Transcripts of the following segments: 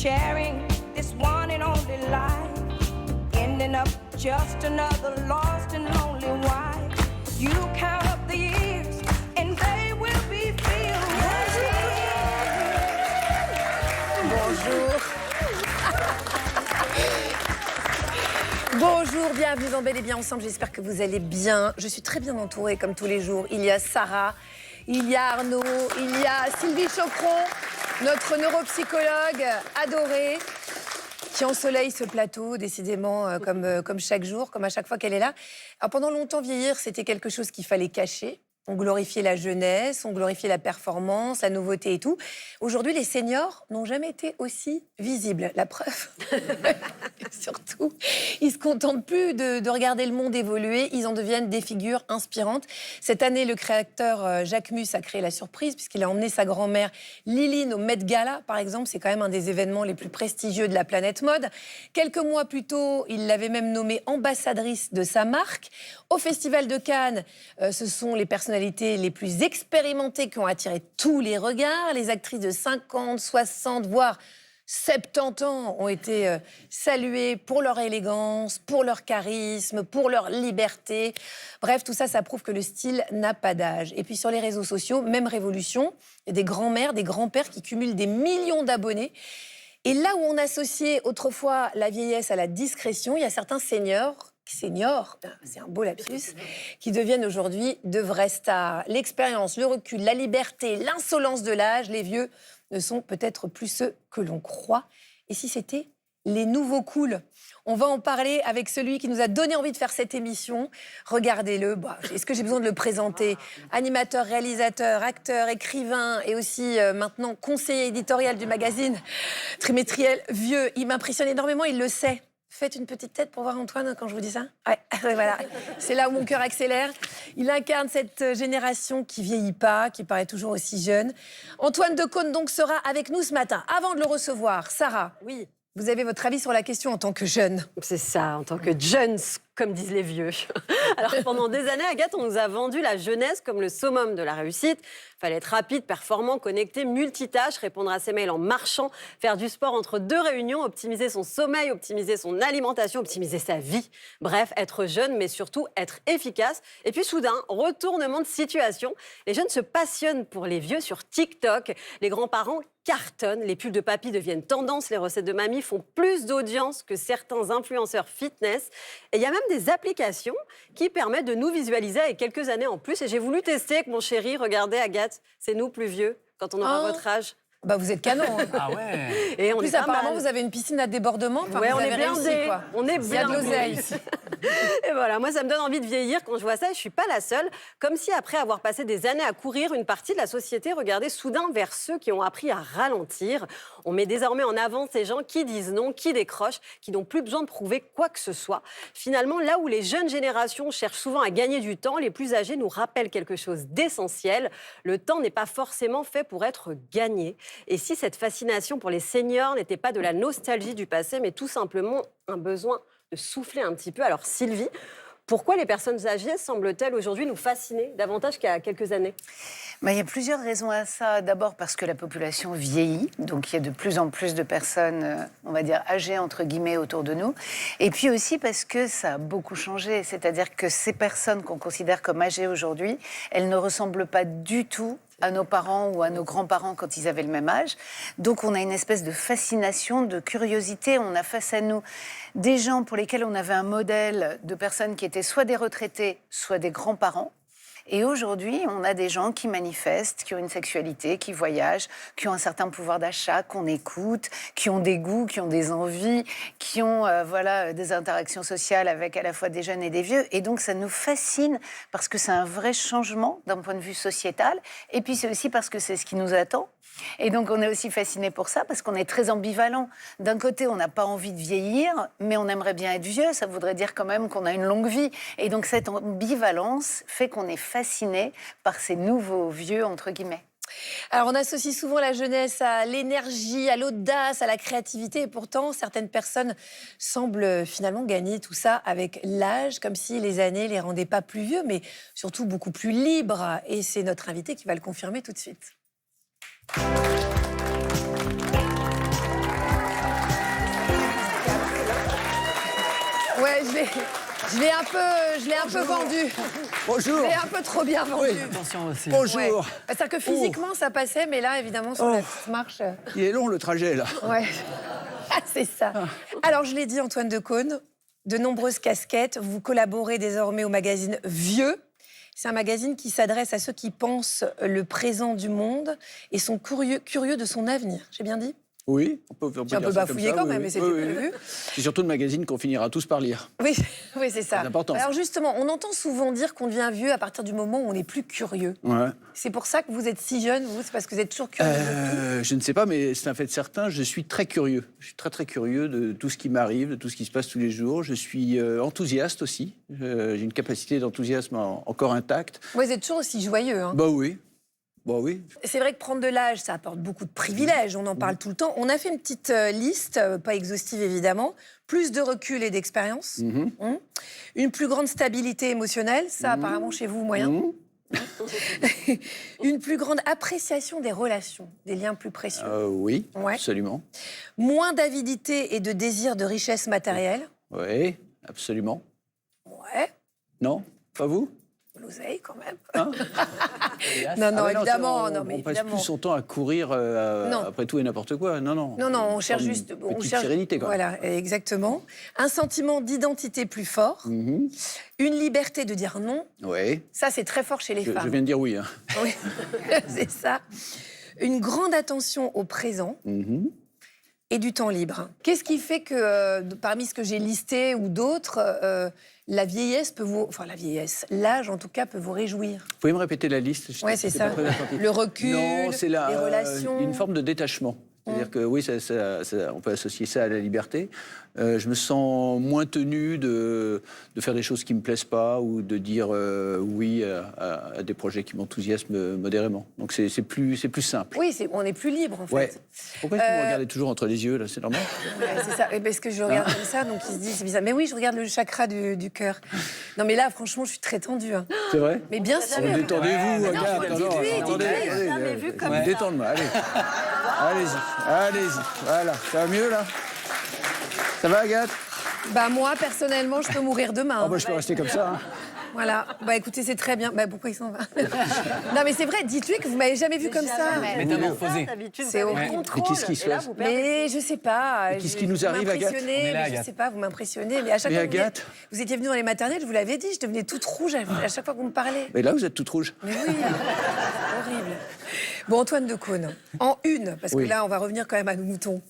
sharing this one and only life, ending up just another lost and lonely wife. You count up the years and they will be filled. Bonjour. Bonjour, bienvenue dans Bel et Bien Ensemble, j'espère que vous allez bien. Je suis très bien entourée comme tous les jours. Il y a Sarah, il y a Arnaud, il y a Sylvie Choperon, notre neuropsychologue adorée, qui ensoleille ce plateau, décidément, comme chaque jour, comme à chaque fois qu'elle est là. Alors, pendant longtemps, vieillir, c'était quelque chose qu'il fallait cacher. On glorifiait la jeunesse, on glorifiait la performance, la nouveauté et tout. Aujourd'hui, les seniors n'ont jamais été aussi visibles. La preuve, surtout, ils se contentent plus de regarder le monde évoluer, ils en deviennent des figures inspirantes. Cette année, le créateur Jacques Mus a créé la surprise puisqu'il a emmené sa grand-mère Liline au Met Gala, par exemple. C'est quand même un des événements les plus prestigieux de la planète mode. Quelques mois plus tôt, il l'avait même nommée ambassadrice de sa marque. Au Festival de Cannes, ce sont les personnalités les plus expérimentées qui ont attiré tous les regards. Les actrices de 50, 60, voire 70 ans ont été saluées pour leur élégance, pour leur charisme, pour leur liberté. Bref, tout ça, ça prouve que le style n'a pas d'âge. Et puis sur les réseaux sociaux, même révolution, il y a des grands-mères, des grands-pères qui cumulent des millions d'abonnés. Et là où on associait autrefois la vieillesse à la discrétion, il y a certains seniors, c'est un beau lapsus, qui deviennent aujourd'hui de vraies stars. L'expérience, le recul, la liberté, l'insolence de l'âge, les vieux ne sont peut-être plus ceux que l'on croit. Et si c'était les nouveaux cools? On va en parler avec celui qui nous a donné envie de faire cette émission. Regardez-le. Est-ce que j'ai besoin de le présenter? Animateur, réalisateur, acteur, écrivain et aussi maintenant conseiller éditorial du magazine trimestriel Vieux. Il m'impressionne énormément, il le sait. Faites une petite tête pour voir Antoine quand je vous dis ça. Ouais, voilà. C'est là où mon cœur accélère. Il incarne cette génération qui vieillit pas, qui paraît toujours aussi jeune. Antoine Decaune donc sera avec nous ce matin. Avant de le recevoir, Sarah, oui, vous avez votre avis sur la question en tant que jeune? C'est ça, en tant que jeunes, comme disent les vieux. Alors pendant des années, Agathe, on nous a vendu la jeunesse comme le summum de la réussite. Fallait être rapide, performant, connecté, multitâche, répondre à ses mails en marchant, faire du sport entre deux réunions, optimiser son sommeil, optimiser son alimentation, optimiser sa vie. Bref, être jeune, mais surtout être efficace. Et puis soudain, retournement de situation. Les jeunes se passionnent pour les vieux sur TikTok. Les grands-parents cartonnent, les pulls de papy deviennent tendance, les recettes de mamie font plus d'audience que certains influenceurs fitness. Et il y a même des applications qui permettent de nous visualiser avec quelques années en plus. Et j'ai voulu tester avec mon chéri. Regardez, Agathe, c'est nous plus vieux quand on aura votre âge. Bah vous êtes canon. Hein. Ah ouais. Et en plus, apparemment, vous avez une piscine à débordement. Enfin, ouais, vous on avez est blindés. réussi, quoi. On est Il y a de l'oseille. Et voilà, moi, ça me donne envie de vieillir quand je vois ça. Et je ne suis pas la seule. Comme si, après avoir passé des années à courir, une partie de la société regardait soudain vers ceux qui ont appris à ralentir. On met désormais en avant ces gens qui disent non, qui décrochent, qui n'ont plus besoin de prouver quoi que ce soit. Finalement, là où les jeunes générations cherchent souvent à gagner du temps, les plus âgés nous rappellent quelque chose d'essentiel. Le temps n'est pas forcément fait pour être gagné. Et si cette fascination pour les seniors n'était pas de la nostalgie du passé, mais tout simplement un besoin de souffler un petit peu. Alors Sylvie, pourquoi les personnes âgées semblent-elles aujourd'hui nous fasciner davantage qu'il y a quelques années? Il y a plusieurs raisons à ça. D'abord parce que la population vieillit, donc il y a de plus en plus de personnes, on va dire, âgées entre guillemets autour de nous. Et puis aussi parce que ça a beaucoup changé, c'est-à-dire que ces personnes qu'on considère comme âgées aujourd'hui, elles ne ressemblent pas du tout à nos parents ou à nos grands-parents quand ils avaient le même âge. Donc on a une espèce de fascination, de curiosité. On a face à nous des gens pour lesquels on avait un modèle de personnes qui étaient soit des retraités, soit des grands-parents. Et aujourd'hui, on a des gens qui manifestent, qui ont une sexualité, qui voyagent, qui ont un certain pouvoir d'achat, qu'on écoute, qui ont des goûts, qui ont des envies, qui ont des interactions sociales avec à la fois des jeunes et des vieux. Et donc, ça nous fascine parce que c'est un vrai changement d'un point de vue sociétal. Et puis, c'est aussi parce que c'est ce qui nous attend. Et donc, on est aussi fasciné pour ça parce qu'on est très ambivalent. D'un côté, on n'a pas envie de vieillir, mais on aimerait bien être vieux. Ça voudrait dire quand même qu'on a une longue vie. Et donc, cette ambivalence fait qu'on est fasciné par ces nouveaux vieux, entre guillemets. Alors, on associe souvent la jeunesse à l'énergie, à l'audace, à la créativité. Et pourtant, certaines personnes semblent finalement gagner tout ça avec l'âge, comme si les années les rendaient pas plus vieux, mais surtout beaucoup plus libres. Et c'est notre invité qui va le confirmer tout de suite. Ouais, je l'ai un peu vendu. Bonjour. Je l'ai un peu trop bien vendu. Attention aussi. Bonjour. Ouais. C'est-à-dire que physiquement, ça passait, mais là, évidemment, sur la petite marche... Il est long le trajet là. Ouais, c'est ça. Alors, je l'ai dit, Antoine Decaune, de nombreuses casquettes. Vous collaborez désormais au magazine Vieux. C'est un magazine qui s'adresse à ceux qui pensent le présent du monde et sont curieux de son avenir. J'ai bien dit ? Oui, on peut J'ai un peu bafouillé quand même, mais c'était prévu. C'est surtout le magazine qu'on finira tous par lire. Oui, oui, c'est ça. C'est important. Alors justement, on entend souvent dire qu'on devient vieux à partir du moment où on n'est plus curieux. Ouais. C'est pour ça que vous êtes si jeune, vous, c'est parce que vous êtes toujours curieux de tout. Je ne sais pas, mais c'est un fait certain. Je suis très curieux. Je suis très très curieux de tout ce qui m'arrive, de tout ce qui se passe tous les jours. Je suis enthousiaste aussi. J'ai une capacité d'enthousiasme encore intacte. Vous êtes toujours aussi joyeux, hein. Bah oui. Bah oui. C'est vrai que prendre de l'âge, ça apporte beaucoup de privilèges, on en parle tout le temps. On a fait une petite liste, pas exhaustive évidemment, plus de recul et d'expérience, une plus grande stabilité émotionnelle, ça apparemment chez vous, moyen. Une plus grande appréciation des relations, des liens plus précieux. Oui, Ouais. absolument. Moins d'avidité et de désir de richesse matérielle. Oui, absolument. Ouais, Non, pas vous? l'oseille quand même. Hein Non, non, Ah, mais évidemment, on, non, mais on passe évidemment. plus son temps à courir après tout et n'importe quoi. Non, non. Non, non, on cherche Une juste... On petite cherche, sérénité, quoi. Voilà, exactement. Un sentiment d'identité plus fort. Mhm. Une liberté de dire non. Oui. Ça, c'est très fort chez les Je femmes. viens de dire oui. Hein. Oui, c'est ça. Une grande attention au présent Mhm. et du temps libre. Qu'est-ce qui fait que, parmi ce que j'ai listé ou d'autres, la vieillesse peut vous... Enfin, la vieillesse, l'âge, en tout cas, peut vous réjouir. Vous pouvez me répéter la liste? Oui, c'est C'était ça. pas très bien entendu. Le recul, Non, c'est les relations... une forme de détachement. C'est-à-dire que oui, on peut associer ça à la liberté. Je me sens moins tenu de faire des choses qui ne me plaisent pas ou de dire oui à des projets qui m'enthousiasment modérément. Donc c'est plus simple. Oui, on est plus libre, en fait. Ouais. Pourquoi est-ce que vous me regardez toujours entre les yeux, là? C'est normal? Ouais, c'est ça. Et parce que je regarde comme ça, donc il se dit, c'est bizarre. Mais oui, je regarde le chakra du cœur. Non, mais là, franchement, je suis très tendue. Hein. C'est vrai? Mais bien sûr. Détendez-vous, non, regarde. dites-lui, Attendez, dites-lui. attendez, Jamais vu comme ça. détendre-moi, allez. Allez-y. Voilà, ça va mieux, là? Ça va, Agathe? Bah moi, personnellement, je peux mourir demain. Ah hein. bah, je peux rester comme ça. Hein. Voilà. Bah écoutez, c'est très bien. Bah pourquoi il s'en va? Non, mais c'est vrai, dites-lui que vous m'avez jamais vu comme ça. Métamorphosé. D'habitude, C'est vous avez horrible. le contrôle. Mais qu'est-ce qui se Et là, passe vous perdez. Mais je sais pas. qu'est-ce qui nous arrive, Agathe? Agathe? On est là, Je Agathe. sais pas, vous m'impressionnez. Mais à chaque Mais fois, Agathe vous étiez venu dans les maternelles, je vous l'avais dit, je devenais toute rouge à chaque fois que vous me parlez. Mais là, vous êtes toute rouge. Mais oui, horrible. Bon, Antoine Decaune, en une, parce que Oui. là, on va revenir quand même à nos moutons.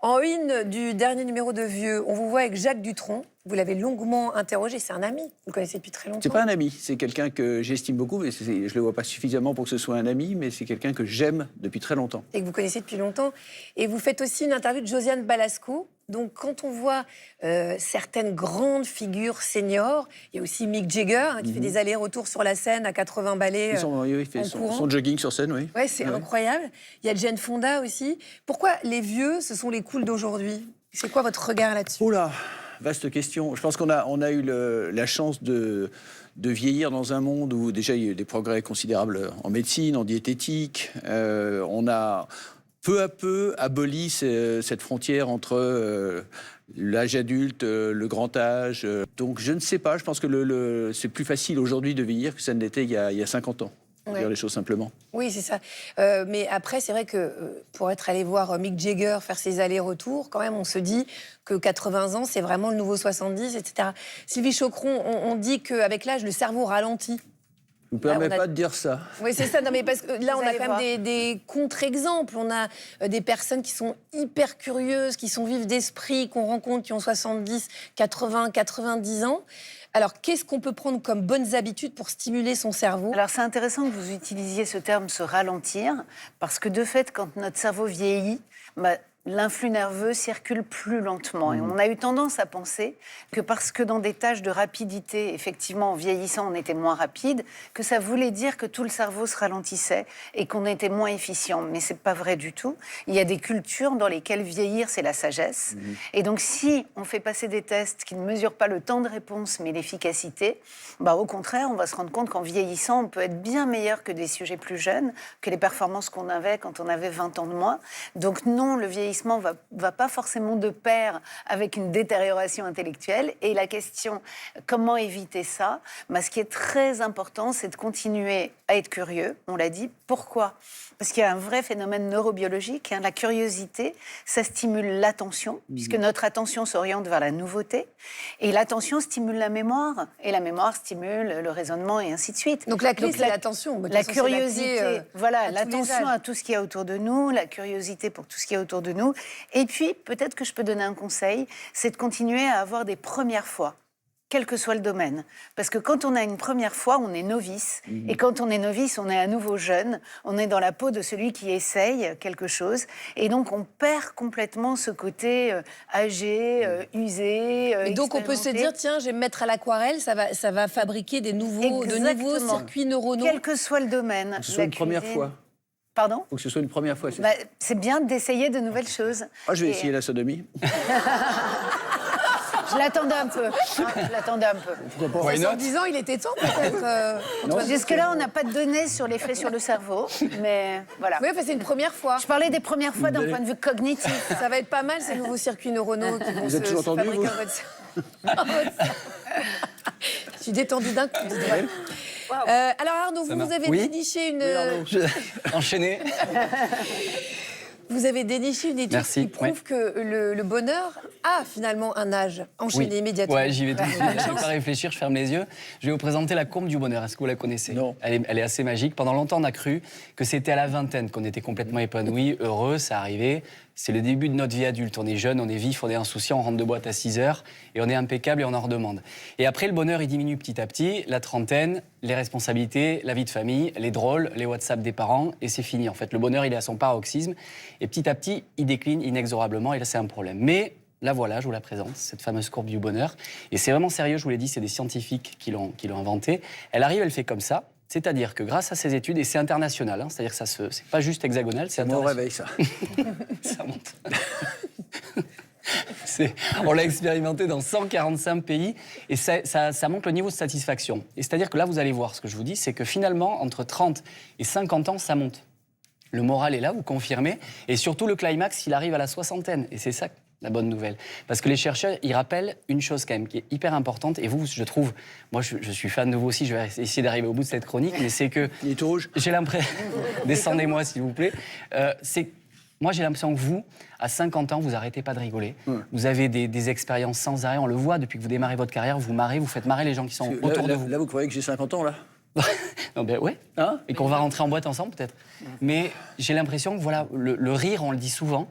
En une du dernier numéro de Vieux, on vous voit avec Jacques Dutronc. Vous l'avez longuement interrogé, c'est un ami. Vous le connaissez depuis très longtemps. C'est pas un ami, c'est quelqu'un que j'estime beaucoup, mais je le vois pas suffisamment pour que ce soit un ami, mais c'est quelqu'un que j'aime depuis très longtemps. Et que vous connaissez depuis longtemps. Et vous faites aussi une interview de Josiane Balasco. Donc, quand on voit certaines grandes figures seniors, il y a aussi Mick Jagger, hein, qui fait des allers-retours sur la scène à 80 ballets. Il fait en son courant. jogging sur scène, oui. Ouais, c'est incroyable. Il y a Jane Fonda aussi. Pourquoi les vieux, ce sont les cools d'aujourd'hui? C'est quoi votre regard là-dessus? Oula, vaste question. Je pense qu'on a eu la chance de vieillir dans un monde où déjà il y a eu des progrès considérables en médecine, en diététique. On a peu à peu aboli cette frontière entre l'âge adulte, le grand âge. Donc je ne sais pas, je pense que c'est plus facile aujourd'hui de vieillir que ça ne l'était il y a 50 ans. Pour dire les choses simplement. Oui, c'est ça. Mais après, c'est vrai que pour être allé voir Mick Jagger faire ses allers-retours, quand même, on se dit que 80 ans, c'est vraiment le nouveau 70, etc. Sylvie Chocron, on dit qu'avec l'âge, le cerveau ralentit. Je ne vous permets on a- pas de dire ça. Oui, c'est ça. Non, mais parce que là, Vous on a allez quand voir. même des contre-exemples. On a des personnes qui sont hyper curieuses, qui sont vives d'esprit, qu'on rencontre, qui ont 70, 80, 90 ans. Alors, qu'est-ce qu'on peut prendre comme bonnes habitudes pour stimuler son cerveau? Alors c'est intéressant que vous utilisiez ce terme se ralentir, parce que de fait, quand notre cerveau vieillit, l'influx nerveux circule plus lentement. Et on a eu tendance à penser que parce que dans des tâches de rapidité, effectivement, en vieillissant, on était moins rapide, que ça voulait dire que tout le cerveau se ralentissait et qu'on était moins efficient. Mais c'est pas vrai du tout. Il y a des cultures dans lesquelles vieillir, c'est la sagesse. Et donc, si on fait passer des tests qui ne mesurent pas le temps de réponse, mais l'efficacité, au contraire, on va se rendre compte qu'en vieillissant, on peut être bien meilleur que des sujets plus jeunes, que les performances qu'on avait quand on avait 20 ans de moins. Donc non, le vieillissement vieillissement va pas forcément de pair avec une détérioration intellectuelle. Et la question, comment éviter ça? Ce qui est très important, c'est de continuer à être curieux. On l'a dit. Pourquoi? Parce qu'il y a un vrai phénomène neurobiologique. La curiosité, ça stimule l'attention, puisque notre attention s'oriente vers la nouveauté. Et l'attention stimule la mémoire. Et la mémoire stimule le raisonnement et ainsi de suite. Donc la clé, c'est l'attention. La curiosité, voilà, l'attention à à tout ce qu'il y a autour de nous, la curiosité pour tout ce qu'il y a autour de nous. Et puis, peut-être que je peux donner un conseil, c'est de continuer à avoir des premières fois, quel que soit le domaine. Parce que quand on a une première fois, on est novice. Et quand on est novice, on est à nouveau jeune. On est dans la peau de celui qui essaye quelque chose. Et donc, on perd complètement ce côté âgé, usé, Et donc, on peut se dire, tiens, je vais me mettre à l'aquarelle, ça va fabriquer de nouveaux circuits neuronaux. Quel que soit le domaine. Que ce soit une première fois. Pardon? Faut que ce soit une première fois. C'est bien d'essayer de nouvelles choses. Je vais essayer la sodomie. Je l'attendais un peu. Je l'attendais un peu. En disant, il était temps peut-être. Jusque-là, on n'a pas de données sur l'effet sur le cerveau, mais voilà. Oui, c'est une première fois. Je parlais des premières fois d'un point de vue cognitif. Ça va être pas mal ces nouveaux circuits neuronaux qui vont Vous êtes toujours tendu, fabriquer vous en votre cerveau. Je suis détendue d'un coup. Alors Arnaud, vous avez déniché une... Enchaîné. Vous avez déniché une étude qui prouve que le bonheur a finalement un âge. Enchaîné immédiatement. Ouais, j'y vais tout de suite. Je ne vais pas réfléchir, je ferme les yeux. Je vais vous présenter la courbe du bonheur. Est-ce que vous la connaissez? Non. Elle est assez magique. Pendant longtemps, on a cru que c'était à la vingtaine qu'on était complètement épanoui, heureux, ça arrivait. C'est le début de notre vie adulte. On est jeune, on est vif, on est insouciant, on rentre de boîte à 6 heures et on est impeccable et on en redemande. Et après, le bonheur, il diminue petit à petit. La trentaine, les responsabilités, la vie de famille, les drôles, les WhatsApp des parents et c'est fini. En fait, le bonheur, il est à son paroxysme et petit à petit, il décline inexorablement et là, c'est un problème. Mais la voilà, je vous la présente, cette fameuse courbe du bonheur. Et c'est vraiment sérieux, je vous l'ai dit, c'est des scientifiques qui l'ont inventée. Elle arrive, elle fait comme ça. C'est-à-dire que grâce à ces études, et c'est international, c'est-à-dire que c'est pas juste hexagonal, c'est international. C'est mon réveil, ça. Ça monte. On l'a expérimenté dans 145 pays et ça montre le niveau de satisfaction. Et c'est-à-dire que là, vous allez voir, ce que je vous dis, c'est que finalement, entre 30 et 50 ans, ça monte. Le moral est là, vous confirmez, et surtout le climax, il arrive à la soixantaine. Et c'est ça la bonne nouvelle. Parce que les chercheurs, ils rappellent une chose quand même qui est hyper importante. Et vous, je trouve, moi je suis fan de vous aussi, je vais essayer d'arriver au bout de cette chronique, mais c'est que... Il est tout rouge. J'ai l'impression... Descendez-moi s'il vous plaît. Moi j'ai l'impression que vous, à 50 ans, vous arrêtez pas de rigoler. Vous avez des expériences sans arrêt, on le voit, depuis que vous démarrez votre carrière, vous marrez, vous faites marrer les gens qui sont autour de vous. Là, vous croyez que j'ai 50 ans, là? Non, ben ouais. Et qu'on va rentrer en boîte ensemble, peut-être. Mais j'ai l'impression que voilà, le rire, on le dit souvent,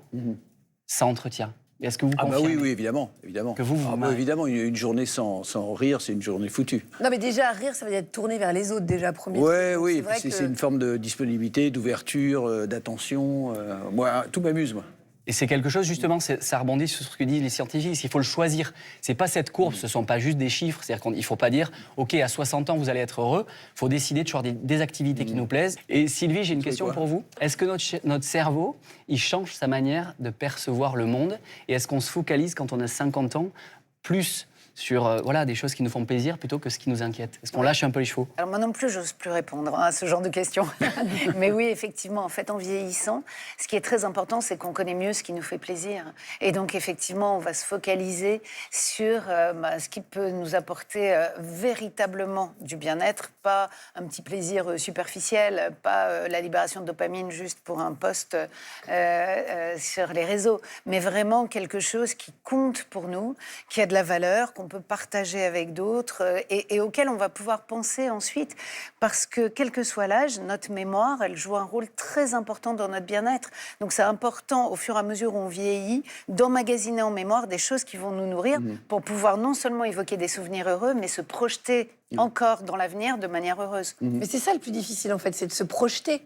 ça entretient. Est-ce que vous confirmez? Oui, évidemment. Que vous marrez. Évidemment, une journée sans rire, c'est une journée foutue. Non, mais déjà, rire, ça veut dire tourner vers les autres, déjà, premier. Oui, c'est une forme de disponibilité, d'ouverture, d'attention. Moi, tout m'amuse, moi. Et c'est quelque chose, justement, ça rebondit sur ce que disent les scientifiques, il faut le choisir. C'est pas cette courbe, ce sont pas juste des chiffres. C'est-à-dire qu'il faut pas dire, OK, à 60 ans, vous allez être heureux. Il faut décider de choisir des activités qui nous plaisent. Et Sylvie, j'ai une question pour vous. Est-ce que notre cerveau, il change sa manière de percevoir le monde? Et est-ce qu'on se focalise, quand on a 50 ans, plus sur des choses qui nous font plaisir plutôt que ce qui nous inquiète? Est-ce qu'on lâche un peu les chevaux? Alors moi non plus, j'ose plus répondre à ce genre de questions. Mais oui, effectivement, en fait, en vieillissant, ce qui est très important, c'est qu'on connaît mieux ce qui nous fait plaisir. Et donc, effectivement, on va se focaliser sur ce qui peut nous apporter véritablement du bien-être, pas un petit plaisir superficiel, pas la libération de dopamine juste pour un post sur les réseaux, mais vraiment quelque chose qui compte pour nous, qui a de la valeur, qu'on peut partager avec d'autres et auquel on va pouvoir penser ensuite, parce que quel que soit l'âge, notre mémoire, elle joue un rôle très important dans notre bien-être. Donc c'est important, au fur et à mesure où on vieillit, d'emmagasiner en mémoire des choses qui vont nous nourrir pour pouvoir non seulement évoquer des souvenirs heureux, mais se projeter encore dans l'avenir de manière heureuse. Mais c'est ça le plus difficile, en fait, c'est de se projeter.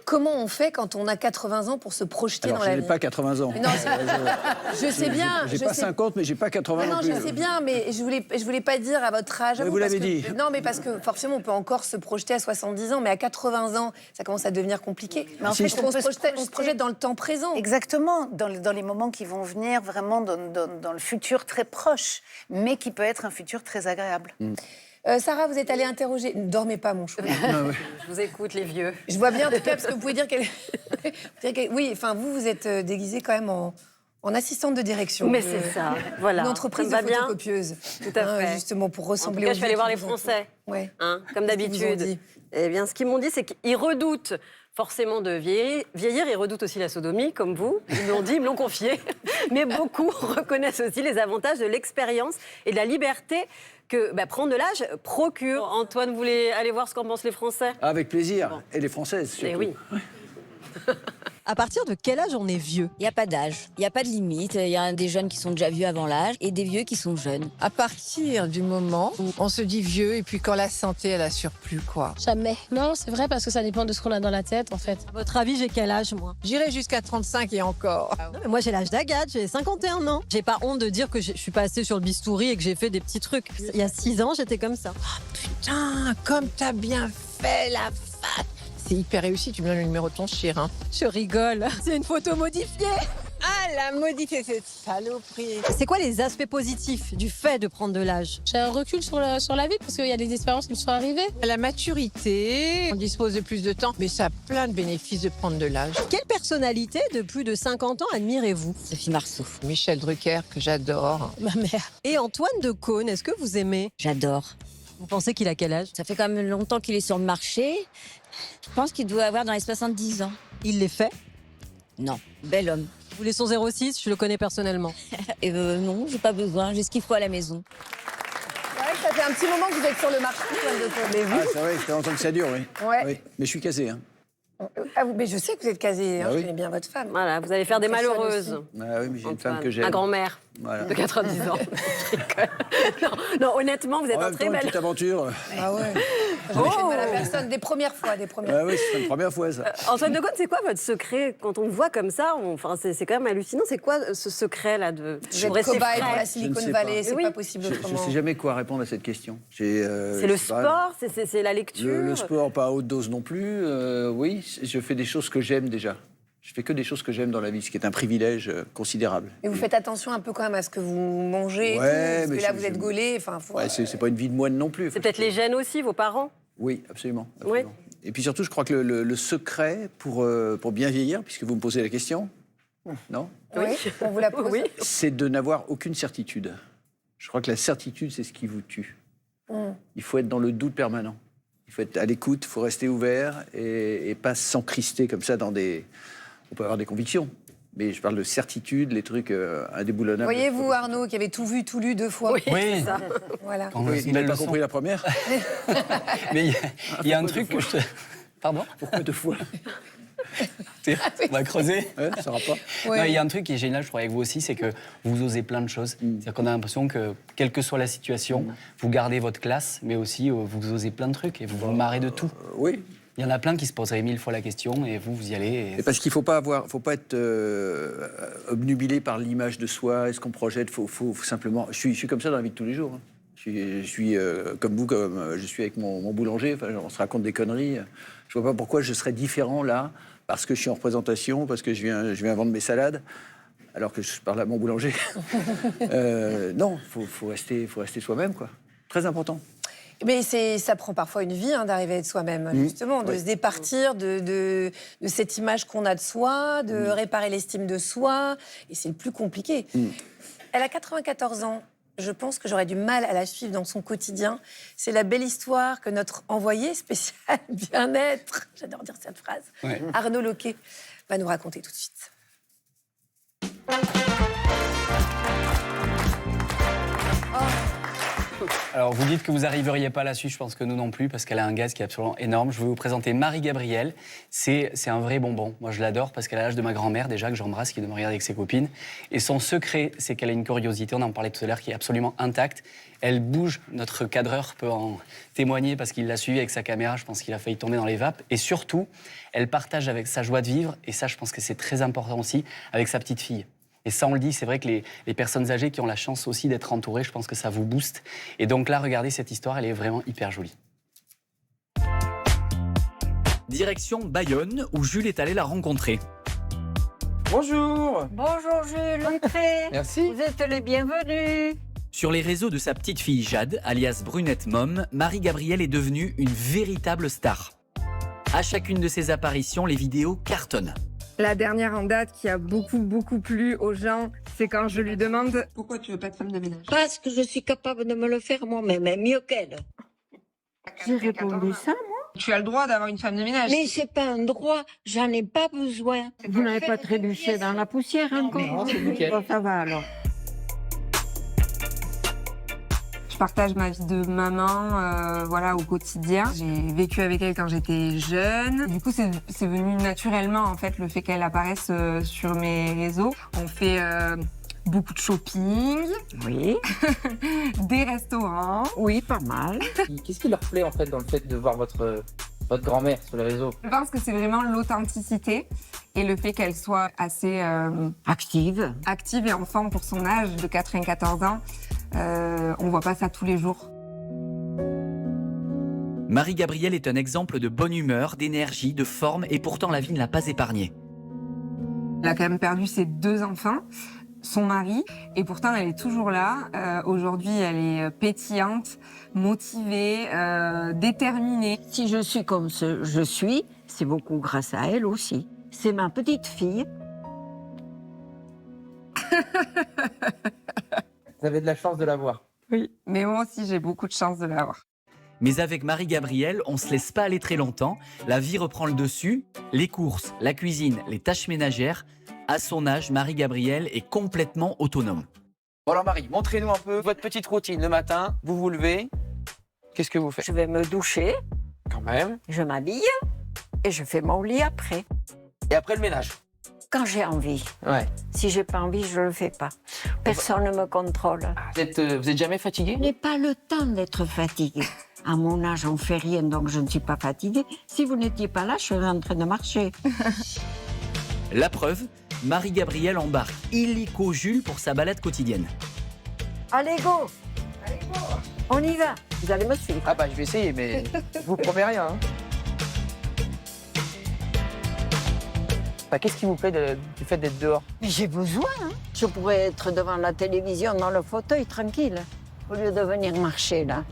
Comment on fait quand on a 80 ans pour se projeter dans la vie? Alors, je n'ai pas 80 ans. Non, je sais bien. J'ai pas 50, mais j'ai pas 80 non ans. Je sais bien, mais je voulais pas dire à votre âge. Mais vous l'avez dit. Non, mais parce que forcément, on peut encore se projeter à 70 ans, mais à 80 ans, ça commence à devenir compliqué. Mais en fait, on se projette dans le temps présent. Exactement, dans les moments qui vont venir, vraiment dans le futur très proche, mais qui peut être un futur très agréable. Sarah, vous êtes allée interroger... Ne dormez pas, mon chou. Je vous écoute, les vieux. Je vois bien, en tout cas, parce que vous pouvez dire qu'elle... Oui, enfin, vous êtes déguisée quand même en assistante de direction. Mais c'est ça, voilà. Une entreprise de Ça me va bien. photocopieuse. Tout à fait. Justement, pour En tout ressembler cas, aux je suis allée vieux voir qui les vous entourent. Français, Ouais. hein, comme Qu'est-ce qu'ils vous ont d'habitude. dit Eh bien, ce qu'ils m'ont dit, c'est qu'ils redoutent forcément de vieillir. Ils redoutent aussi la sodomie, comme vous. Ils me l'ont dit, ils me l'ont confié. Mais beaucoup reconnaissent aussi les avantages de l'expérience et de la liberté que prendre de l'âge procure. Antoine, vous voulez aller voir ce qu'en pensent les Français? Avec plaisir. Et les Françaises, surtout. Eh oui. À partir de quel âge on est vieux? Il n'y a pas d'âge, il n'y a pas de limite. Il y a des jeunes qui sont déjà vieux avant l'âge et des vieux qui sont jeunes. À partir du moment où on se dit vieux et puis quand la santé, elle assure plus, quoi. Jamais. Non, c'est vrai parce que ça dépend de ce qu'on a dans la tête, en fait. À votre avis, j'ai quel âge, moi? J'irai jusqu'à 35 et encore. Non, mais moi, j'ai l'âge d'Agathe, j'ai 51 ans. J'ai pas honte de dire que je suis passée sur le bistouri et que j'ai fait des petits trucs. Il y a 6 ans, j'étais comme ça. Putain, comme t'as bien fait la fac. C'est hyper réussi, tu me donnes le numéro de ton chien. Hein. Je rigole. C'est une photo modifiée. Ah, la modifiée, cette saloperie. C'est quoi les aspects positifs du fait de prendre de l'âge? J'ai un recul sur la vie parce qu'il y a des expériences qui me sont arrivées. La maturité, on dispose de plus de temps, mais ça a plein de bénéfices de prendre de l'âge. Quelle personnalité de plus de 50 ans admirez-vous? Sophie Marceau, Michel Drucker, que j'adore. Ma mère. Et Antoine Decaune, est-ce que vous aimez? j'adore. Vous pensez qu'il a quel âge? Ça fait quand même longtemps qu'il est sur le marché. Je pense qu'il doit avoir dans les 70 ans. Il l'est fait. Non, bel homme. Vous voulez son 06? Je le connais personnellement. Et non, j'ai pas besoin, j'ai ce qu'il faut à la maison. Ouais, ça fait un petit moment que vous êtes sur le marché, Antoine Decaune. Ah, c'est vrai, ça fait longtemps que ça dure, oui. Ouais. Oui. Mais je suis casé, hein. Mais je sais que vous êtes casé, hein, Bah oui. je connais bien votre femme. Voilà, vous allez faire des Très jeune malheureuses. Ah oui, mais j'ai une femme Antoine. que j'aime. Un grand-mère Voilà. de 90 ans. Je rigole. non, honnêtement, vous êtes En un même très temps, une bel... petite aventure. Ah ouais. Je ne fais de mal à personne. Des premières fois. Ah oui, c'est une première fois, ça. Antoine Decaune, c'est quoi votre secret? Quand on vous voit comme ça, enfin, c'est quand même hallucinant. C'est quoi ce secret-là de Vous êtes rester cobaye frais? pour la Je Silicon ne sais Valley, pas. c'est Oui. pas possible Je ne autrement. sais jamais quoi répondre à cette question. C'est le sport, c'est la lecture. Le sport, pas à haute dose non plus. Oui, je fais des choses que j'aime déjà. Je fais que des choses que j'aime dans la vie, ce qui est un privilège considérable. Et vous faites attention un peu quand même à ce que vous mangez, et tout, Ouais, parce mais que là je- vous êtes gaulé. Enfin, faut... Ouais, c'est pas une vie de moine non plus. C'est peut-être les gènes aussi, vos parents? Oui, absolument. Oui. absolument. Et puis surtout, je crois que le secret pour bien vieillir, puisque vous me posez la question, non, Oui, on vous la pose. Oui. c'est de n'avoir aucune certitude. Je crois que la certitude, c'est ce qui vous tue. Il faut être dans le doute permanent. Il faut être à l'écoute, il faut rester ouvert et pas s'encrister comme ça dans des... On peut avoir des convictions, mais je parle de certitude, les trucs indéboulonnables. Voyez-vous Arnaud qui avait tout vu, tout lu 2 fois. Oui, Oui. c'est ça. Voilà. Quand Oui, une il n'a belle pas leçon. compris la première. Mais il y a un Pourquoi truc deux que je te... Pardon? Pourquoi 2 fois? On va creuser. Ouais, ça va pas. Non, il y a un truc qui est génial, je crois, avec vous aussi, c'est que vous osez plein de choses. C'est-à-dire qu'on a l'impression que, quelle que soit la situation, vous gardez votre classe, mais aussi vous osez plein de trucs et vous vous marrez de tout. Oui. Il y en a plein qui se poseraient 1000 fois la question et vous y allez. Et parce qu'il faut pas être obnubilé par l'image de soi, est-ce qu'on projette, faut simplement. Je suis comme ça dans la vie de tous les jours. Hein. Je suis comme vous, comme je suis avec mon boulanger. Enfin, on se raconte des conneries. Je vois pas pourquoi je serais différent là, parce que je suis en représentation, parce que je viens vendre mes salades, alors que je parle à mon boulanger. Non, faut rester soi-même, quoi. Très important. Mais ça prend parfois une vie d'arriver à être soi-même, justement, de Oui. se départir de cette image qu'on a de soi, de réparer l'estime de soi. Et c'est le plus compliqué. Elle a 94 ans. Je pense que j'aurais du mal à la suivre dans son quotidien. C'est la belle histoire que notre envoyé spécial bien-être, j'adore dire cette phrase, Ouais. Arnaud Loquet, va nous raconter tout de suite. Alors, vous dites que vous n'arriveriez pas à la suivre, je pense que nous non plus, parce qu'elle a un gaz qui est absolument énorme. Je vais vous présenter Marie-Gabrielle. C'est un vrai bonbon. Moi, je l'adore parce qu'elle a l'âge de ma grand-mère, déjà, que j'embrasse, qui est de me regarder avec ses copines. Et son secret, c'est qu'elle a une curiosité, on en parlait tout à l'heure, qui est absolument intacte. Elle bouge, notre cadreur peut en témoigner parce qu'il l'a suivi avec sa caméra, je pense qu'il a failli tomber dans les vapes. Et surtout, elle partage avec sa joie de vivre, et ça, je pense que c'est très important aussi, avec sa petite fille. Et ça, on le dit, c'est vrai que les personnes âgées qui ont la chance aussi d'être entourées, je pense que ça vous booste. Et donc là, regardez cette histoire, elle est vraiment hyper jolie. Direction Bayonne, où Jules est allé la rencontrer. Bonjour. Bonjour Jules, entrez. Merci. Vous êtes les bienvenus. Sur les réseaux de sa petite fille Jade, alias Brunette Mom, Marie-Gabrielle est devenue une véritable star. À chacune de ses apparitions, les vidéos cartonnent. La dernière en date qui a beaucoup plu aux gens, c'est quand je lui demande pourquoi tu veux pas de femme de ménage. Parce que je suis capable de me le faire moi-même, et mieux qu'elle. J'ai répondu ça, moi. Tu as le droit d'avoir une femme de ménage. Mais c'est pas un droit, j'en ai pas besoin. Vous n'avez pas trébuché dans la poussière encore? Non, c'est nickel. Bon, ça va alors. Je partage ma vie de maman voilà, au quotidien. J'ai vécu avec elle quand j'étais jeune. Du coup, c'est venu naturellement, en fait, le fait qu'elle apparaisse sur mes réseaux. On fait beaucoup de shopping. Oui. Des restaurants. Oui, pas mal. Qu'est-ce qui leur plaît en fait dans le fait de voir votre grand-mère sur les réseaux? Je pense que c'est vraiment l'authenticité et le fait qu'elle soit assez Active. active et en forme pour son âge de 94 ans. On voit pas ça tous les jours. Marie-Gabrielle est un exemple de bonne humeur, d'énergie, de forme, et pourtant la vie ne l'a pas épargnée. Elle a quand même perdu ses 2 enfants, son mari, et pourtant elle est toujours là. Aujourd'hui, elle est pétillante, motivée, déterminée. Si je suis comme je suis, c'est beaucoup grâce à elle aussi. C'est ma petite fille. Vous avez de la chance de la voir. Oui, mais moi aussi j'ai beaucoup de chance de l'avoir. Mais avec Marie-Gabrielle, on ne se laisse pas aller très longtemps. La vie reprend le dessus. Les courses, la cuisine, les tâches ménagères. À son âge, Marie-Gabrielle est complètement autonome. Bon alors Marie, montrez-nous un peu votre petite routine le matin. Vous vous levez. Qu'est-ce que vous faites? Je vais me doucher, Quand même. je m'habille et je fais mon lit après. Et après le ménage. Quand j'ai envie. Ouais. Si j'ai pas envie, je le fais pas. Personne ne me contrôle. Vous êtes jamais fatigué? Je n'ai pas le temps d'être fatiguée. À mon âge, on fait rien, donc je ne suis pas fatiguée. Si vous n'étiez pas là, je serais en train de marcher. La preuve, Marie-Gabrielle embarque illico Jules pour sa balade quotidienne. Allez, go! On y va. Vous allez me suivre. Ah bah je vais essayer, mais je vous promets rien. Hein. Bah, qu'est-ce qui vous plaît du fait d'être dehors? Mais j'ai besoin. Hein. Je pourrais être devant la télévision dans le fauteuil tranquille, au lieu de venir marcher là.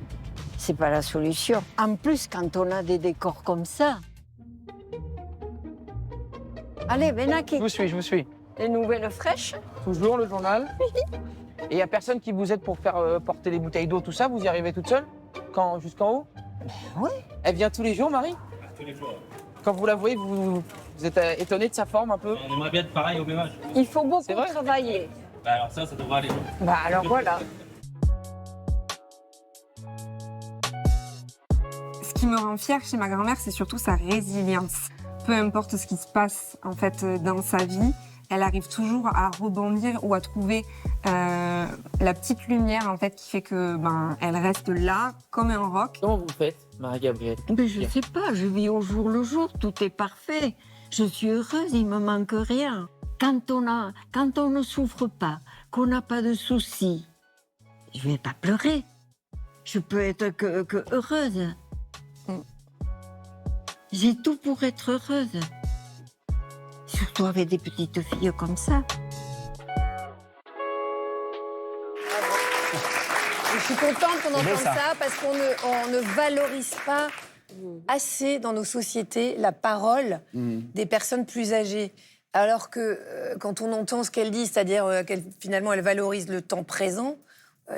C'est pas la solution. En plus, quand on a des décors comme ça. Allez, Benaki. Je vous suis. Les nouvelles fraîches. Toujours le journal. Et il n'y a personne qui vous aide pour faire porter les bouteilles d'eau, tout ça? Vous y arrivez toute seule? Jusqu'en haut? Oui. Elle vient tous les jours, Marie? Tous les jours. Quand vous la voyez, vous êtes étonné de sa forme un peu? On aimerait bien être pareil au même âge. Il faut beaucoup travailler. Bah alors ça devrait aller. Bah alors voilà. Ce qui me rend fière chez ma grand-mère, c'est surtout sa résilience. Peu importe ce qui se passe en fait dans sa vie, elle arrive toujours à rebondir ou à trouver la petite lumière en fait qui fait que elle reste là comme un roc. Comment vous faites, Marie-Gabrielle? Mais je sais pas, je vis au jour le jour, tout est parfait. Je suis heureuse, il me manque rien. Quand on ne souffre pas, qu'on n'a pas de soucis, je vais pas pleurer. Je peux être que heureuse. J'ai tout pour être heureuse. Surtout avec des petites filles comme ça. Je suis contente qu'on entende ça parce qu'on ne valorise pas assez dans nos sociétés la parole des personnes plus âgées. Alors que quand on entend ce qu'elle dit, c'est-à-dire qu'elle finalement elle valorise le temps présent,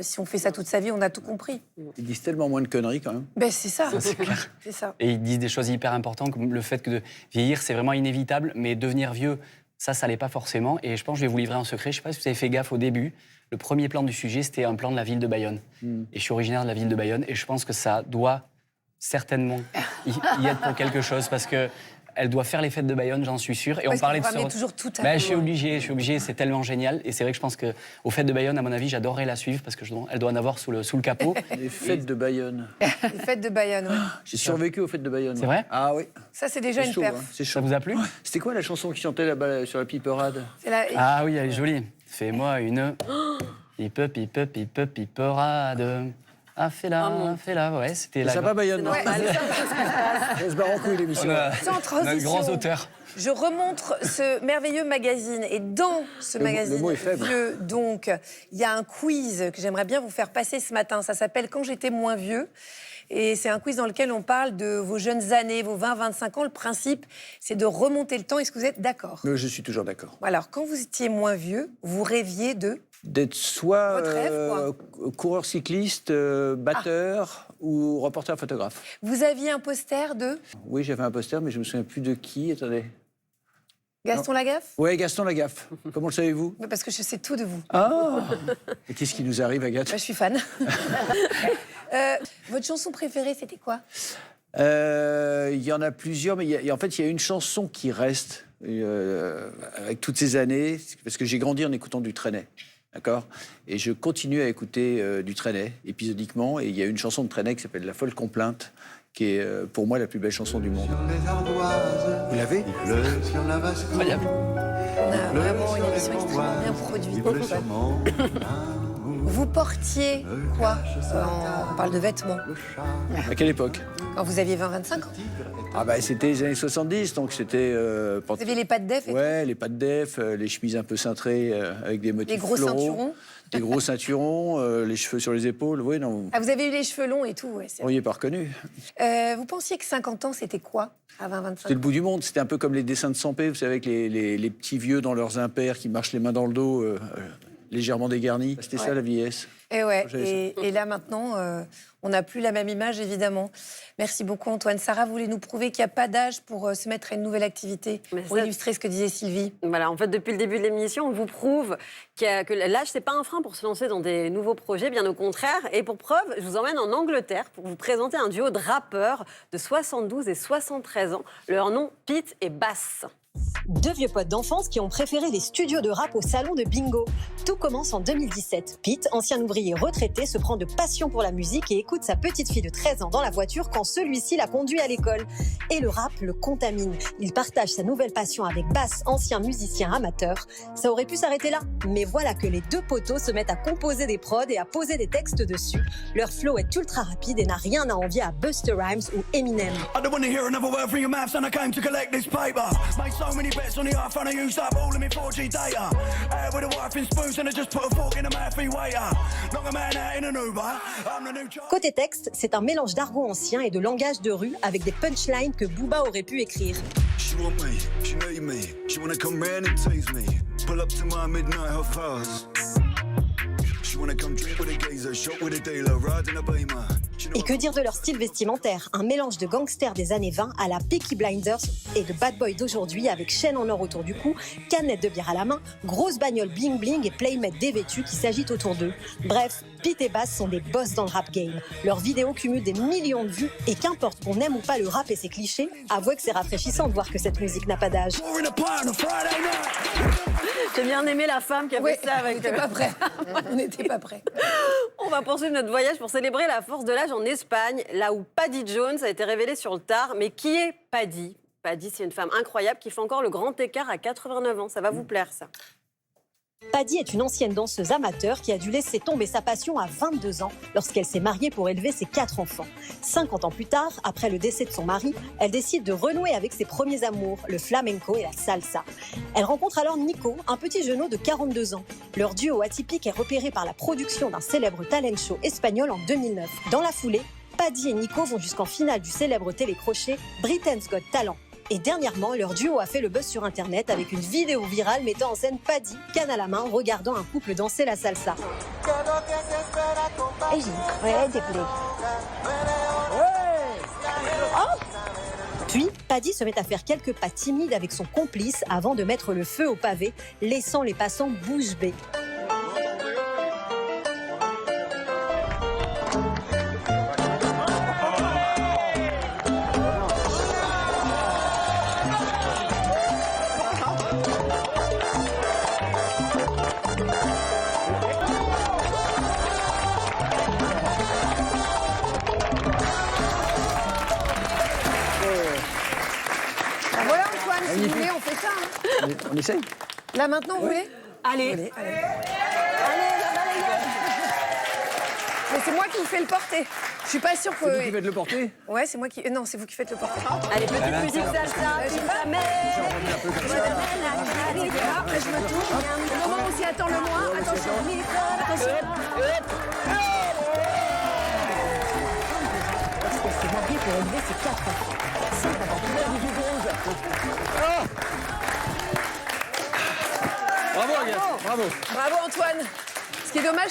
si on fait ça toute sa vie, on a tout compris. Ils disent tellement moins de conneries quand même. Ben c'est ça. C'est ça. Et ils disent des choses hyper importantes, comme le fait que de vieillir, c'est vraiment inévitable, mais devenir vieux, ça l'est pas forcément. Et je pense que je vais vous livrer un secret. Je ne sais pas si vous avez fait gaffe au début. Le premier plan du sujet, c'était un plan de la ville de Bayonne. Et je suis originaire de la ville de Bayonne. Et je pense que ça doit certainement y être pour quelque chose, parce que elle doit faire les fêtes de Bayonne, j'en suis sûr. Et on parlait de ça. Toujours tout à Ben, je suis obligé, c'est tellement génial. Et c'est vrai que je pense qu'aux fêtes de Bayonne, à mon avis, j'adorerais la suivre parce qu'elle doit en avoir sous le capot. Les fêtes de Bayonne. Les fêtes de Bayonne, oui. J'ai survécu aux fêtes de Bayonne. C'est vrai? Ah oui. Ça, c'est déjà C'est une chaud, perf. hein, c'est chaud. Ça vous a plu? C'était quoi la chanson qui chantait là-bas sur la piperade? Ah oui, elle est jolie. Fais-moi une piperade. Ah, fais-la, ouais, c'était C'est la... sympa Bayonne. Ouais, On se barre en couille l'émission. Sans transition. Grands auteurs. Je remontre ce merveilleux magazine et dans ce magazine mot est faible. vieux, donc, il y a un quiz que j'aimerais bien vous faire passer ce matin. Ça s'appelle Quand j'étais moins vieux. Et c'est un quiz dans lequel on parle de vos jeunes années, vos 20-25 ans. Le principe, c'est de remonter le temps. Est-ce que vous êtes d'accord? Je suis toujours d'accord. Alors, quand vous étiez moins vieux, vous rêviez de... D'être soit Votre rêve, coureur cycliste, batteur ou reporter photographe. Vous aviez un poster de Oui, j'avais un poster, mais je me souviens plus de qui. Attendez. Gaston Lagaffe? Oui, Gaston Lagaffe. Comment le savez-vous? Parce que je sais tout de vous. Ah. Et qu'est-ce qui nous arrive, Agathe? Je suis fan. Votre chanson préférée, c'était quoi? Il y en a plusieurs, mais en fait, il y a une chanson qui reste avec toutes ces années, parce que j'ai grandi en écoutant du Trenet. D'accord? Et je continue à écouter du Trenet, épisodiquement. Et il y a une chanson de Trenet qui s'appelle La Folle Complainte, qui est pour moi la plus belle chanson du monde. Vous l'avez? Incroyable. On a vraiment une émission extrêmement bien produite. Vous portiez quoi? On parle de vêtements. À quelle époque? Quand vous aviez 20-25 ans? Ah bah, c'était les années 70, donc c'était... Vous aviez les pattes def et Ouais, les pattes def, les chemises un peu cintrées avec des motifs les gros floraux. ceinturons? Des gros ceinturons, les cheveux sur les épaules. Oui, non. Ah, vous avez eu les cheveux longs et tout, ouais. On n'y est pas reconnu. Vous pensiez que 50 ans, c'était quoi à 20-25 C'était le bout du monde. C'était un peu comme les dessins de Sampé, vous savez, avec les petits vieux dans leurs impairs qui marchent les mains dans le dos, légèrement dégarnis. C'était ça, la vieillesse. Et ouais. Et là, maintenant, on n'a plus la même image, évidemment. Merci beaucoup, Antoine. Sarah voulait nous prouver qu'il n'y a pas d'âge pour se mettre à une nouvelle activité, pour illustrer ce que disait Sylvie. Voilà, en fait, depuis le début de l'émission, on vous prouve que l'âge, c'est pas un frein pour se lancer dans des nouveaux projets, bien au contraire. Et pour preuve, je vous emmène en Angleterre pour vous présenter un duo de rappeurs de 72 et 73 ans. Leur nom, Pete et Bass. Deux vieux potes d'enfance qui ont préféré les studios de rap au salon de bingo. Tout commence en 2017. Pete, ancien ouvrier retraité, se prend de passion pour la musique et écoute sa petite fille de 13 ans dans la voiture quand celui-ci la conduit à l'école. Et le rap le contamine. Il partage sa nouvelle passion avec Bass, ancien musicien amateur. Ça aurait pu s'arrêter là, mais voilà que les deux potos se mettent à composer des prods et à poser des textes dessus. Leur flow est ultra rapide et n'a rien à envier à Busta Rhymes ou Eminem. So many bets on the off and I used up all of my 4G data. With a wife in spoons and I just put a fork in a mouthful waiter. Knock a man out in an Uber. I'm the new child. Côté texte, c'est un mélange d'argot ancien et de langage de rue avec des punchlines que Booba aurait pu écrire. She want me, she need me. She wanna come round and tease me. Pull up to my midnight hot fast. She wanna come drink with a geezer, shop with a dealer, ride in a Beamer. Et que dire de leur style vestimentaire? Un mélange de gangsters des années 20 à la Peaky Blinders et de bad boy d'aujourd'hui avec chaîne en or autour du cou, canette de bière à la main, grosse bagnole bling bling et playmate dévêtus qui s'agitent autour d'eux. Bref, Pete et Bass sont des boss dans le rap game. Leurs vidéos cumulent des millions de vues et qu'importe qu'on aime ou pas le rap et ses clichés, avouez que c'est rafraîchissant de voir que cette musique n'a pas d'âge. J'ai bien aimé la femme qui a fait ça avec... On n'était pas prêts. On n'était pas prêts. On va poursuivre notre voyage pour célébrer la force de l'âge en Espagne, là où Paddy Jones a été révélée sur le tard. Mais qui est Paddy? Paddy, c'est une femme incroyable qui fait encore le grand écart à 89 ans. Ça va vous plaire, ça. Paddy est une ancienne danseuse amateur qui a dû laisser tomber sa passion à 22 ans lorsqu'elle s'est mariée pour élever ses 4 enfants. 50 ans plus tard, après le décès de son mari, elle décide de renouer avec ses premiers amours, le flamenco et la salsa. Elle rencontre alors Nico, un petit genou de 42 ans. Leur duo atypique est repéré par la production d'un célèbre talent show espagnol en 2009. Dans la foulée, Paddy et Nico vont jusqu'en finale du célèbre télécrochet Britain's Got Talent. Et dernièrement, leur duo a fait le buzz sur Internet avec une vidéo virale mettant en scène Paddy, canne à la main, regardant un couple danser la salsa. Puis, Paddy se met à faire quelques pas timides avec son complice avant de mettre le feu au pavé, laissant les passants bouche bée. Voilà, Antoine, si vous voulez, on fait ça. Hein. On essaye? Là, maintenant, vous voulez? Allez. Mais c'est moi qui vous fais le porter. Je suis pas sûre que... C'est vous qui faites le porter? Ouais, c'est moi qui... Non, c'est vous qui faites le porter. Allez, petite musique salsa, Après, je me tourne. Au moment où on s'y attend le moins. Attention. Attention. pour élever ses 4 enfants. 50 ans plus tard. Bravo, Agathe, bravo. Bravo Antoine. Ce qui est dommage,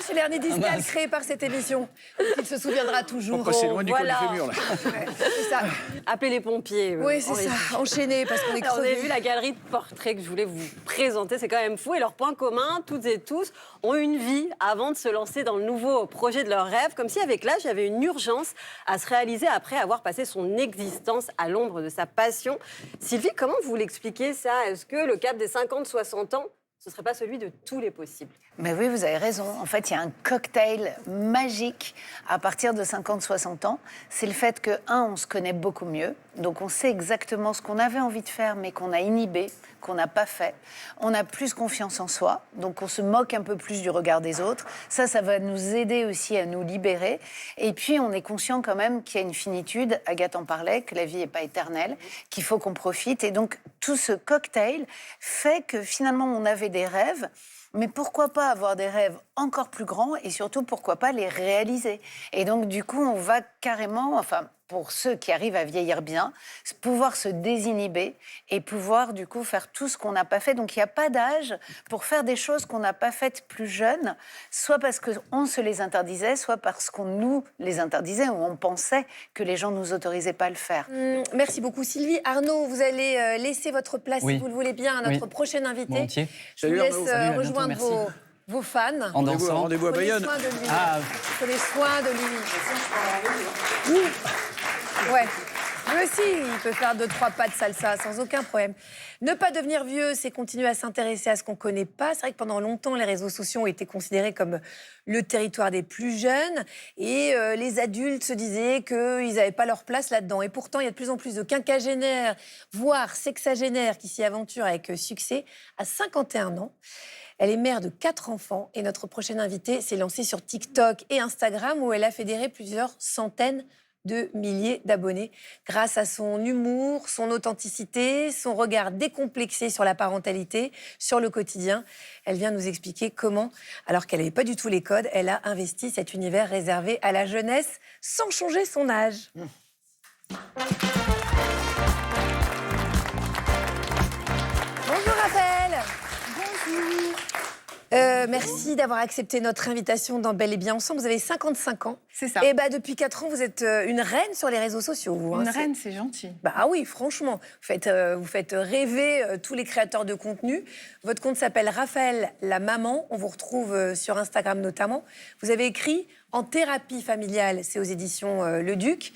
c'est l'hernie discale créée par cette émission. Il se souviendra toujours. Pourquoi c'est loin du voilà. col du fémur, là. Ouais, c'est ça. Appelez les pompiers. Oui, c'est ça. Enchaîné parce qu'on est Alors, vous crevés. avez vu la galerie de portraits que je voulais vous présenter, c'est quand même fou. Et leur point commun, toutes et tous, ont une vie avant de se lancer dans le nouveau projet de leur rêve, comme si avec l'âge, il y avait une urgence à se réaliser après avoir passé son existence à l'ombre de sa passion. Sylvie, comment vous l'expliquez ça? Est-ce que le cap des 50-60 ans, ce ne serait pas celui de tous les possibles? Mais oui, vous avez raison. En fait, il y a un cocktail magique à partir de 50-60 ans. C'est le fait que, on se connaît beaucoup mieux. Donc, on sait exactement ce qu'on avait envie de faire, mais qu'on a inhibé, qu'on n'a pas fait. On a plus confiance en soi. Donc, on se moque un peu plus du regard des autres. Ça va nous aider aussi à nous libérer. Et puis, on est conscient quand même qu'il y a une finitude. Agathe en parlait, que la vie n'est pas éternelle, qu'il faut qu'on profite. Et donc, tout ce cocktail fait que, finalement, on avait des rêves. Mais pourquoi pas avoir des rêves encore plus grands et surtout, pourquoi pas les réaliser? Et donc, du coup, on va carrément, enfin, pour ceux qui arrivent à vieillir bien, pouvoir se désinhiber et pouvoir, du coup, faire tout ce qu'on n'a pas fait. Donc, il n'y a pas d'âge pour faire des choses qu'on n'a pas faites plus jeunes, soit parce qu'on se les interdisait, soit parce qu'on nous les interdisait ou on pensait que les gens ne nous autorisaient pas à le faire. Merci beaucoup, Sylvie. Arnaud, vous allez laisser votre place, Oui. si vous le voulez bien, à notre prochaine invité. Volontiers. Je vous Salut, laisse Arnaud. Salut, à bientôt, rejoindre merci. vos fans. En dansant. Rendez-vous à Prenez Bayonne. soin de lui. Ah. Prenez soin de lui. Ouais. Lui aussi, il peut faire 2-3 pas de salsa sans aucun problème. Ne pas devenir vieux, c'est continuer à s'intéresser à ce qu'on ne connaît pas. C'est vrai que pendant longtemps, les réseaux sociaux ont été considérés comme le territoire des plus jeunes. Et les adultes se disaient qu'ils n'avaient pas leur place là-dedans. Et pourtant, il y a de plus en plus de quinquagénaires, voire sexagénaires, qui s'y aventurent avec succès. À 51 ans, elle est mère de 4 enfants. Et notre prochaine invitée s'est lancée sur TikTok et Instagram, où elle a fédéré plusieurs centaines de milliers d'abonnés grâce à son humour, son authenticité, son regard décomplexé sur la parentalité, sur le quotidien. Elle vient nous expliquer comment, alors qu'elle n'avait pas du tout les codes, elle a investi cet univers réservé à la jeunesse sans changer son âge. Bonjour Raphaël. Bonjour. Merci d'avoir accepté notre invitation dans Bel et Bien Ensemble. Vous avez 55 ans. C'est ça. Et depuis 4 ans, vous êtes une reine sur les réseaux sociaux. Vous, Une reine, c'est gentil. Bah oui, franchement. Vous faites rêver tous les créateurs de contenu. Votre compte s'appelle Raphaël la maman. On vous retrouve sur Instagram notamment. Vous avez écrit En thérapie familiale, c'est aux éditions Le Duc.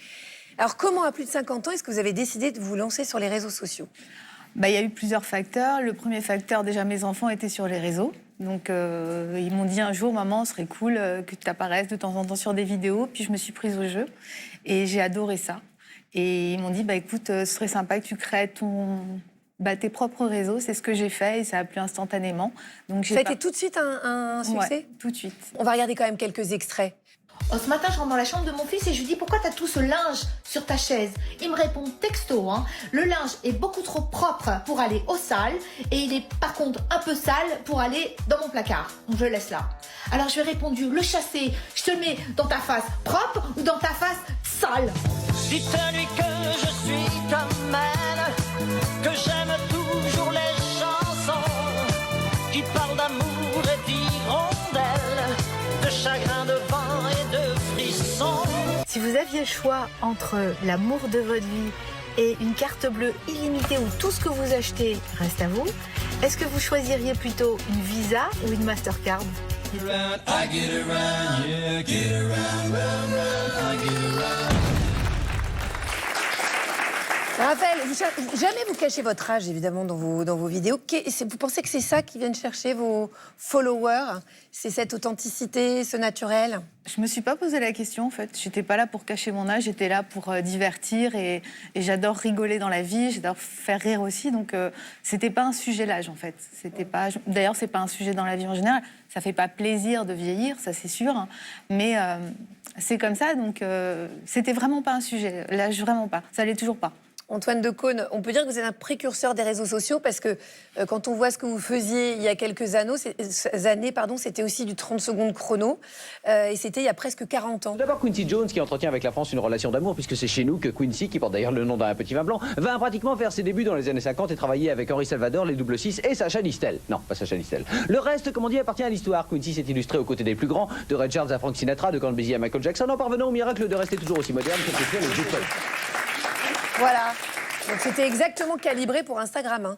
Alors comment, à plus de 50 ans, est-ce que vous avez décidé de vous lancer sur les réseaux sociaux? Il y a eu plusieurs facteurs. Le premier facteur, déjà, mes enfants étaient sur les réseaux. Donc, ils m'ont dit un jour, maman, ce serait cool que tu apparaisses de temps en temps sur des vidéos. Puis, je me suis prise au jeu et j'ai adoré ça. Et ils m'ont dit, écoute, ce serait sympa que tu crées tes propres réseaux. C'est ce que j'ai fait et ça a plu instantanément. Donc, Ça a été tout de suite un succès? Ouais, tout de suite. On va regarder quand même quelques extraits. Ce matin, je rentre dans la chambre de mon fils et je lui dis pourquoi t'as tout ce linge sur ta chaise. Il me répond texto, le linge est beaucoup trop propre pour aller aux salles et il est par contre un peu sale pour aller dans mon placard. Donc je le laisse là. Alors je lui ai répondu, le chasser, je te le mets dans ta face propre ou dans ta face sale. Dites-lui que je suis comme elle, que j'aime toujours les chansons qui parlent d'amour et d'hirondelles, de chagrin, de vent et de frissons. Si vous aviez le choix entre l'amour de votre vie et une carte bleue illimitée où tout ce que vous achetez reste à vous, est-ce que vous choisiriez plutôt une Visa ou une Mastercard? Raphaël, jamais vous cachez votre âge, évidemment, dans vos vidéos. Vous pensez que c'est ça qui viennent chercher vos followers? C'est cette authenticité, ce naturel? Je me suis pas posé la question, en fait. J'étais pas là pour cacher mon âge, j'étais là pour divertir et j'adore rigoler dans la vie, j'adore faire rire aussi. Donc, c'était pas un sujet l'âge, en fait. D'ailleurs, c'est pas un sujet dans la vie en général. Ça fait pas plaisir de vieillir, ça c'est sûr. Hein. Mais c'est comme ça, donc c'était vraiment pas un sujet. L'âge, vraiment pas. Ça l'est toujours pas. Antoine Decaune, on peut dire que vous êtes un précurseur des réseaux sociaux parce que quand on voit ce que vous faisiez il y a quelques années, c'était aussi du 30 secondes chrono et c'était il y a presque 40 ans. D'abord Quincy Jones qui entretient avec la France une relation d'amour puisque c'est chez nous que Quincy, qui porte d'ailleurs le nom d'un petit vin blanc, va pratiquement faire ses débuts dans les années 50 et travailler avec Henri Salvador, les Double Six et Sacha Distel. Non, pas Sacha Distel. Le reste, comme on dit, appartient à l'histoire. Quincy s'est illustré aux côtés des plus grands, de Ray Charles à Frank Sinatra, de Count Basie à Michael Jackson, en parvenant au miracle de rester toujours aussi moderne que fait le Beatles. Voilà. Donc c'était exactement calibré pour Instagram. Hein.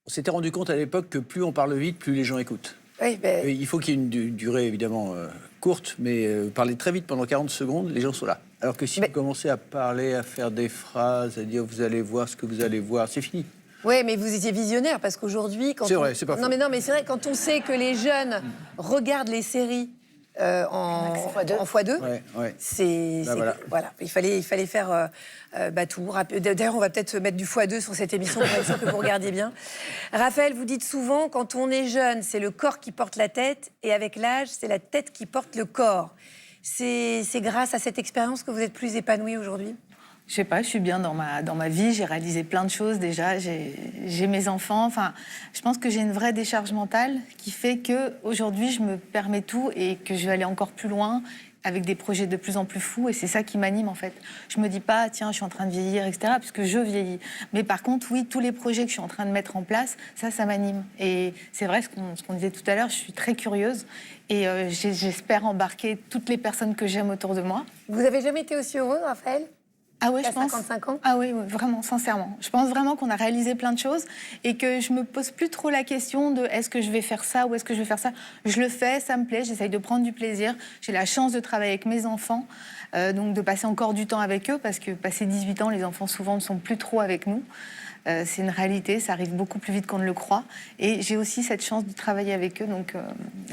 On s'était rendu compte à l'époque que plus on parle vite, plus les gens écoutent. Oui, ben... Il faut qu'il y ait une durée évidemment courte, mais parler très vite pendant 40 secondes, les gens sont là. Alors que si vous commencez à parler, à faire des phrases, à dire vous allez voir ce que vous allez voir, c'est fini. Oui, mais vous étiez visionnaire parce qu'aujourd'hui... C'est vrai, c'est pas faux. Non, mais c'est vrai, quand on sait que les jeunes regardent les séries en x2, c'est... Voilà, il fallait faire tout. D'ailleurs, on va peut-être mettre du x2 sur cette émission pour être sûr que vous regardiez bien. Raphaël, vous dites souvent, quand on est jeune, c'est le corps qui porte la tête, et avec l'âge, c'est la tête qui porte le corps. C'est grâce à cette expérience que vous êtes plus épanoui aujourd'hui ? Je sais pas, je suis bien dans ma vie, j'ai réalisé plein de choses déjà, j'ai mes enfants, enfin, je pense que j'ai une vraie décharge mentale qui fait que aujourd'hui je me permets tout et que je vais aller encore plus loin avec des projets de plus en plus fous et c'est ça qui m'anime en fait. Je me dis pas, tiens, je suis en train de vieillir, etc., parce que je vieillis. Mais par contre, oui, tous les projets que je suis en train de mettre en place, ça m'anime. Et c'est vrai, ce qu'on disait tout à l'heure, je suis très curieuse et j'espère embarquer toutes les personnes que j'aime autour de moi. Vous avez jamais été aussi heureux, Raphaël ? Ah oui, je pense. 55 ans ? Ah oui, vraiment, sincèrement. Je pense vraiment qu'on a réalisé plein de choses et que je me pose plus trop la question de est-ce que je vais faire ça ou est-ce que je vais faire ça. Je le fais, ça me plaît, j'essaye de prendre du plaisir. J'ai la chance de travailler avec mes enfants, donc de passer encore du temps avec eux parce que passé 18 ans, les enfants souvent ne sont plus trop avec nous. C'est une réalité, ça arrive beaucoup plus vite qu'on ne le croit. Et j'ai aussi cette chance de travailler avec eux, donc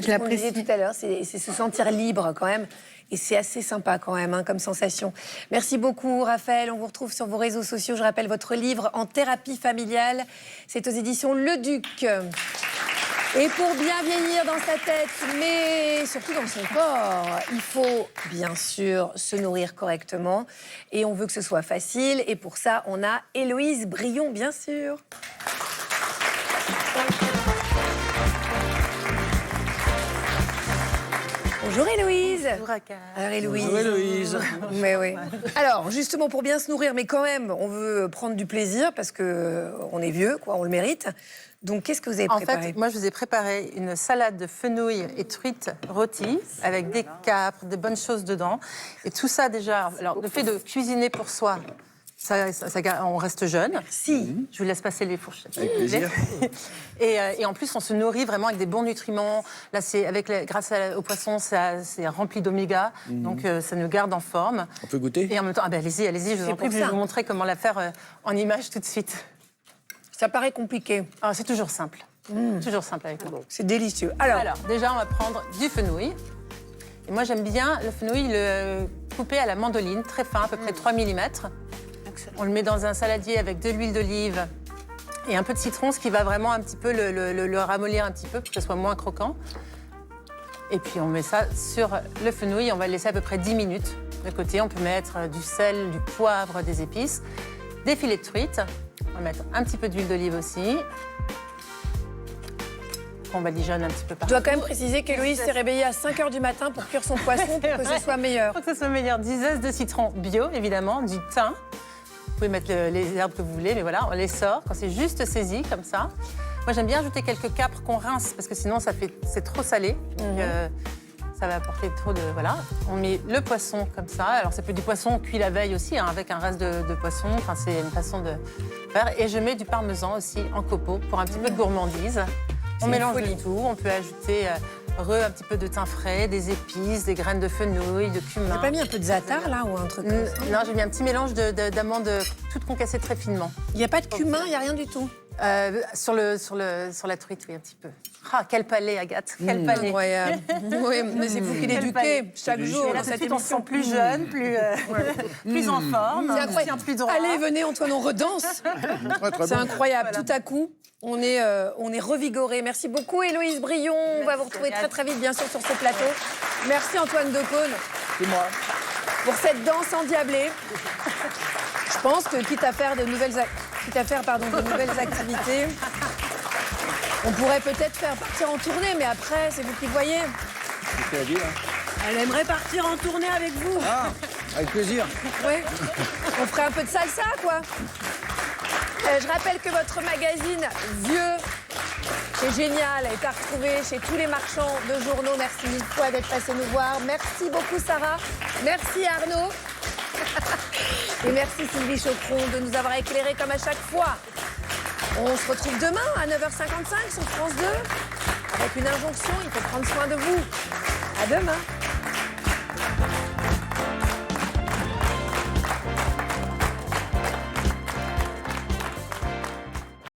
je l'apprécie. On disait tout à l'heure, c'est se sentir libre quand même. Et c'est assez sympa quand même, comme sensation. Merci beaucoup, Raphaël. On vous retrouve sur vos réseaux sociaux. Je rappelle votre livre En thérapie familiale. C'est aux éditions Le Duc. Et pour bien vieillir dans sa tête, mais surtout dans son corps, il faut bien sûr se nourrir correctement. Et on veut que ce soit facile. Et pour ça, on a Héloïse Brion, bien sûr. Bonjour Héloïse. Bonjour Agathe. Alors Héloïse. Bonjour Héloïse. Mais oui. Alors justement pour bien se nourrir, mais quand même, on veut prendre du plaisir parce que on est vieux, quoi, on le mérite. Donc qu'est-ce que vous avez préparé ? En fait, moi je vous ai préparé une salade de fenouil et truites rôties avec des capres, des bonnes choses dedans. Et tout ça déjà. Alors le fait de cuisiner pour soi. On reste jeune. Si. Je vous laisse passer les fourchettes. Avec plaisir. Et en plus, on se nourrit vraiment avec des bons nutriments. Là, grâce au poisson, c'est rempli d'oméga. Donc, ça nous garde en forme. On peut goûter ? Et en même temps, allez-y, je vous en prie, je vais vous montrer comment la faire en image tout de suite. Ça paraît compliqué. Ah, c'est toujours simple. Toujours simple avec nous. C'est délicieux. Alors, déjà, on va prendre du fenouil. Et moi, j'aime bien le fenouil le couper à la mandoline, très fin, à peu près 3 mm. On le met dans un saladier avec de l'huile d'olive et un peu de citron, ce qui va vraiment un petit peu le ramollir un petit peu pour que ce soit moins croquant. Et puis on met ça sur le fenouil, on va le laisser à peu près 10 minutes. De côté, on peut mettre du sel, du poivre, des épices, des filets de truite. On va mettre un petit peu d'huile d'olive aussi. On badigeonne un petit peu partout. Je dois quand même préciser qu'Héloïse s'est réveillée à 5h du matin pour cuire son poisson pour que ce soit meilleur. Pour que ce soit meilleur. 10 zestes de citron bio, évidemment, du thym. Vous pouvez mettre les herbes que vous voulez, mais voilà, on les sort quand c'est juste saisi, comme ça. Moi, j'aime bien ajouter quelques capres qu'on rince, parce que sinon, c'est trop salé. Donc, ça va apporter trop de... Voilà. On met le poisson comme ça. Alors, ça peut être du poisson cuit la veille aussi, avec un reste de poisson. Enfin, c'est une façon de faire. Et je mets du parmesan aussi en copeaux pour un petit peu de gourmandise. On mélange le tout. On peut ajouter un petit peu de thym frais, des épices, des graines de fenouil, de cumin. Vous n'avez pas mis un peu de za'atar, là, ou un truc comme ça ? Non, j'ai mis un petit mélange d'amandes toutes concassées très finement. Il n'y a pas de cumin, il n'y a rien du tout ? Sur la truite, oui, un petit peu. Ah, quel palais, Agathe, quel palais. Incroyable. Oui, mais c'est vous qui l'éduquez chaque jour dans cette émission. On se sent plus jeune, plus en forme. C'est incroyable. Plus droit. Allez, venez, Antoine, on redanse. C'est incroyable. Voilà. Tout à coup, on est revigoré. Merci beaucoup, Héloïse Brion. On va vous retrouver très, très vite, bien sûr, sur ce plateau. Merci, Antoine Decaune. C'est moi. Pour cette danse endiablée. Je Je pense que quitte à faire de nouvelles activités, on pourrait peut-être faire partir en tournée, mais après, c'est vous qui voyez. C'est à dire. Elle aimerait partir en tournée avec vous. Ah, avec plaisir. Oui, on ferait un peu de salsa, quoi. Je rappelle que votre magazine Vieux, c'est génial, est à retrouver chez tous les marchands de journaux. Merci mille fois d'être passé nous voir. Merci beaucoup, Sarah. Merci, Arnaud. Et merci, Sylvie Chocron, de nous avoir éclairés comme à chaque fois. On se retrouve demain à 9h55 sur France 2 avec une injonction, il faut prendre soin de vous. À demain.